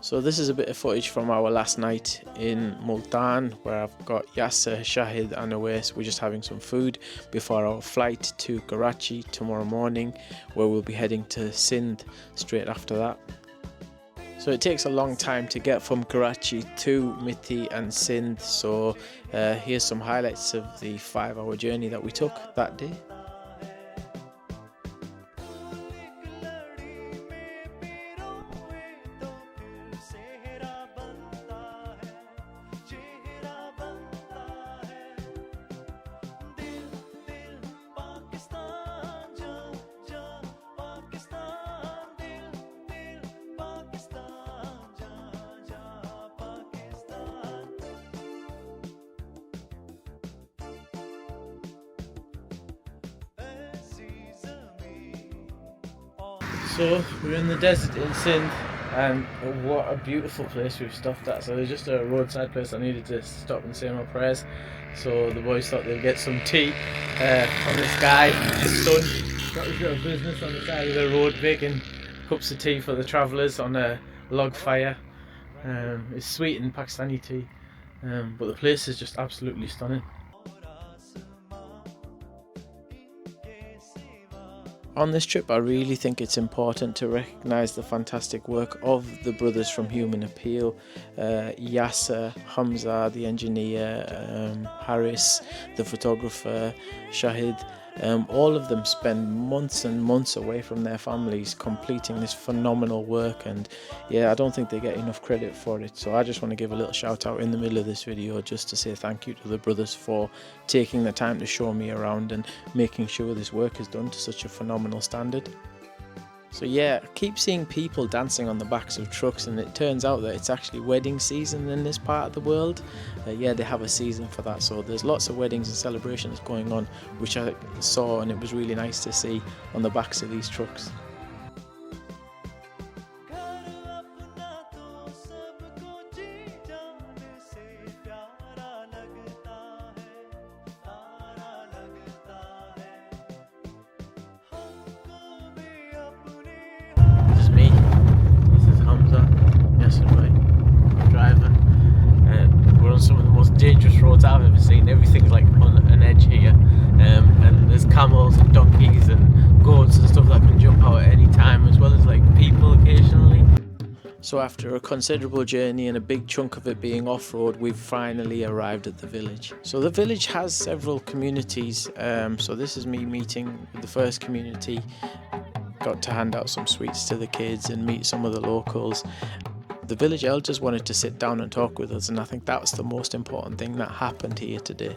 So this is a bit of footage from our last night in Multan, where I've got Yasser, Shahid and Awais. We're just having some food before our flight to Karachi tomorrow morning, where we'll be heading to Sindh straight after that. So it takes a long time to get from Karachi to Mithi and Sindh, so here's some highlights of the 5-hour journey that we took that day. So we're in the desert in Sindh, and what a beautiful place we've stopped at. So there's just a roadside place I needed to stop and say my prayers. So the boys thought they'd get some tea from this guy, his son. Got his little business on the side of the road, baking cups of tea for the travellers on a log fire. It's sweet and Pakistani tea, but the place is just absolutely stunning. On this trip, I really think it's important to recognise the fantastic work of the brothers from Human Appeal, Yasser, Hamza, the engineer, Harris, the photographer, Shahid. All of them spend months and months away from their families completing this phenomenal work, and yeah, I don't think they get enough credit for it. So I just want to give a little shout out in the middle of this video just to say thank you to the brothers for taking the time to show me around and making sure this work is done to such a phenomenal standard. So yeah, I keep seeing people dancing on the backs of trucks, and it turns out that it's actually wedding season in this part of the world. Yeah, they have a season for that, so there's lots of weddings and celebrations going on, which I saw, and it was really nice to see on the backs of these trucks. Some of the most dangerous roads I've ever seen. Everything's like on an edge here, and there's camels and donkeys and goats and stuff that can jump out at any time, as well as like people occasionally. So after a considerable journey and a big chunk of it being off-road, we've finally arrived at the village. So the village has several communities, so this is me meeting with the first community. Got to hand out some sweets to the kids and meet some of the locals. The village elders wanted to sit down and talk with us, and I think that was the most important thing that happened here today.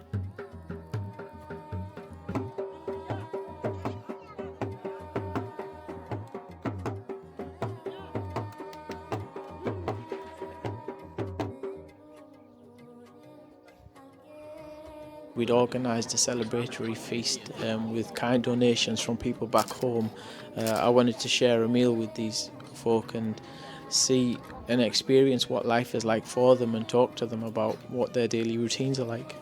We'd organised a celebratory feast with kind donations from people back home. I wanted to share a meal with these folk and see and experience what life is like for them and talk to them about what their daily routines are like.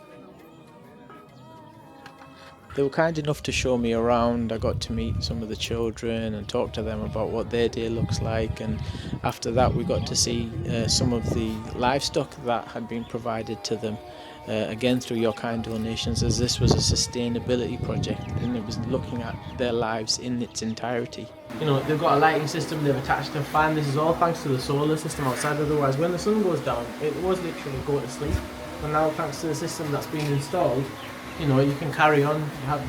They were kind enough to show me around. I got to meet some of the children and talk to them about what their day looks like, and after that we got to see some of the livestock that had been provided to them, again through your kind donations, as this was a sustainability project and it was looking at their lives in its entirety. You know, they've got a lighting system, they've attached a fan. This is all thanks to the solar system outside, otherwise when the sun goes down it was literally go to sleep. And now thanks to the system that's been installed, you know, you can carry on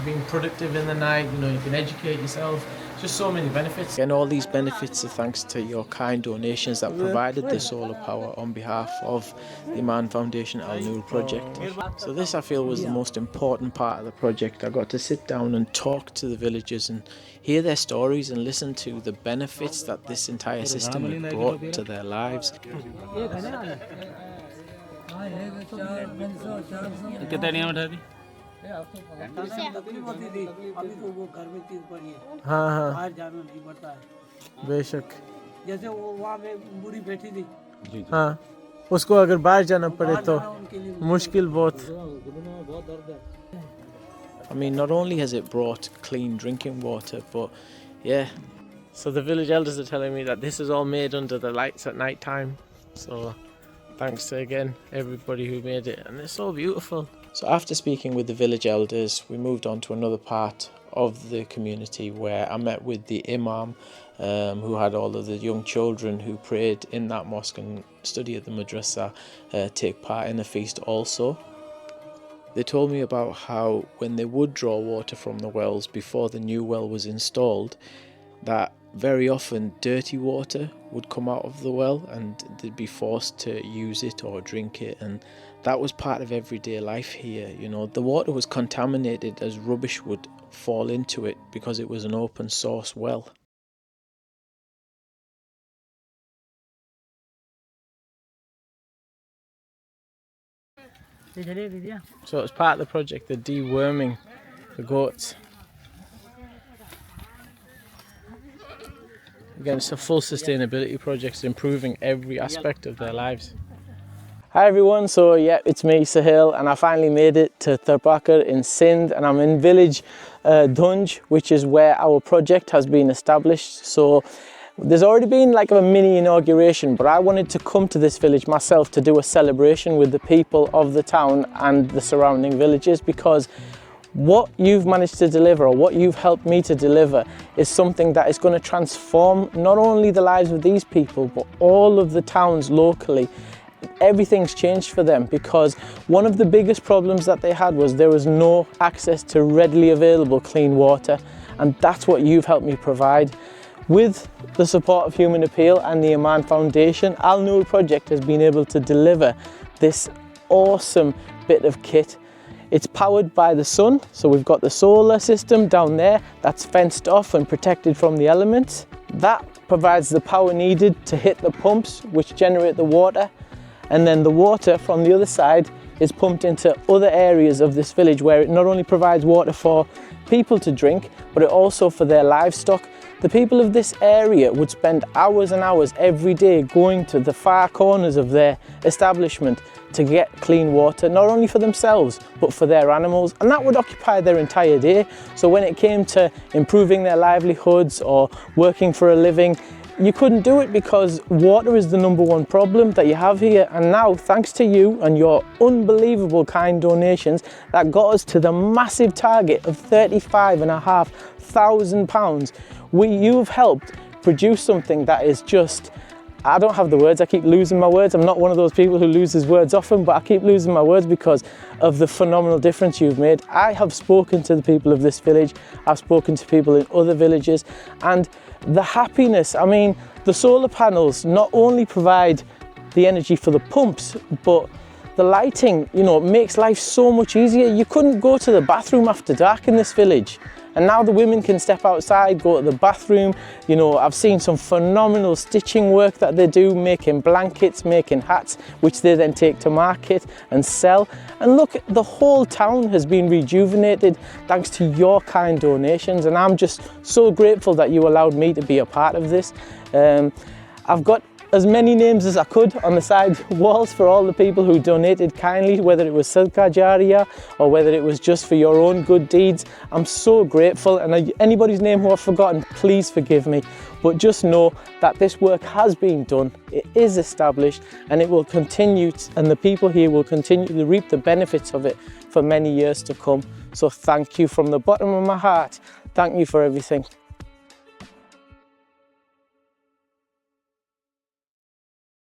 being productive in the night, you know, you can educate yourself. Just so many benefits. And all these benefits are thanks to your kind donations that provided the solar power on behalf of the Iman Foundation Al Noor project. So this, I feel, was the most important part of the project. I got to sit down and talk to the villagers and hear their stories and listen to the benefits that this entire system had brought to their lives. हाँ हाँ बेशक जैसे वो वहाँ पे बूढ़ी बैठी थी हाँ उसको अगर बाहर जाना पड़े तो मुश्किल बहुत. I mean, not only has it brought clean drinking water, but yeah, So the village elders are telling me that this is all made under the lights at night time. So thanks to, again, everybody who made it, and it's so beautiful. So after speaking with the village elders, we moved on to another part of the community where I met with the imam, who had all of the young children who prayed in that mosque and study at the madrasa take part in the feast also. They told me about how when they would draw water from the wells before the new well was installed, that very often dirty water would come out of the well and they'd be forced to use it or drink it, and that was part of everyday life here. You know, the water was contaminated as rubbish would fall into it because it was an open source well. So it's part of the project, the deworming the goats. Again, it's a full sustainability project, improving every aspect of their lives. Hi everyone, so yeah, it's me, Sahil, and I finally made it to Tharbakar in Sindh, and I'm in village Dhunj, which is where our project has been established. So there's already been like a mini inauguration, but I wanted to come to this village myself to do a celebration with the people of the town and the surrounding villages, because what you've managed to deliver, or what you've helped me to deliver, is something that is going to transform not only the lives of these people, but all of the towns locally. Everything's changed for them, because one of the biggest problems that they had was there was no access to readily available clean water, and that's what you've helped me provide. With the support of Human Appeal and the Aman Foundation, Al Noor Project has been able to deliver this awesome bit of kit. It's powered by the sun, so we've got the solar system down there that's fenced off and protected from the elements. That provides the power needed to hit the pumps which generate the water, and then the water from the other side is pumped into other areas of this village where it not only provides water for people to drink, but it also for their livestock. The people of this area would spend hours and hours every day going to the far corners of their establishment to get clean water, not only for themselves, but for their animals, and that would occupy their entire day. So when it came to improving their livelihoods or working for a living, you couldn't do it because water is the #1 problem that you have here. And now, thanks to you and your unbelievable kind donations, that got us to the massive target of £35,500. You've helped produce something that is just, I don't have the words, I keep losing my words. I'm not one of those people who loses words often, but I keep losing my words because of the phenomenal difference you've made. I have spoken to the people of this village, I've spoken to people in other villages, and the happiness, I mean, the solar panels not only provide the energy for the pumps, but the lighting, you know, makes life so much easier. You couldn't go to the bathroom after dark in this village. And now the women can step outside, go to the bathroom. You know, I've seen some phenomenal stitching work that they do, making blankets, making hats, which they then take to market and sell. And look, the whole town has been rejuvenated thanks to your kind donations. And I'm just so grateful that you allowed me to be a part of this. I've got as many names as I could on the side walls for all the people who donated kindly, whether it was Sadqa Jariyah or whether it was just for your own good deeds. I'm so grateful, and anybody's name who I've forgotten, please forgive me. But just know that this work has been done, it is established, and it will continue, and the people here will continue to reap the benefits of it for many years to come. So thank you from the bottom of my heart. Thank you for everything.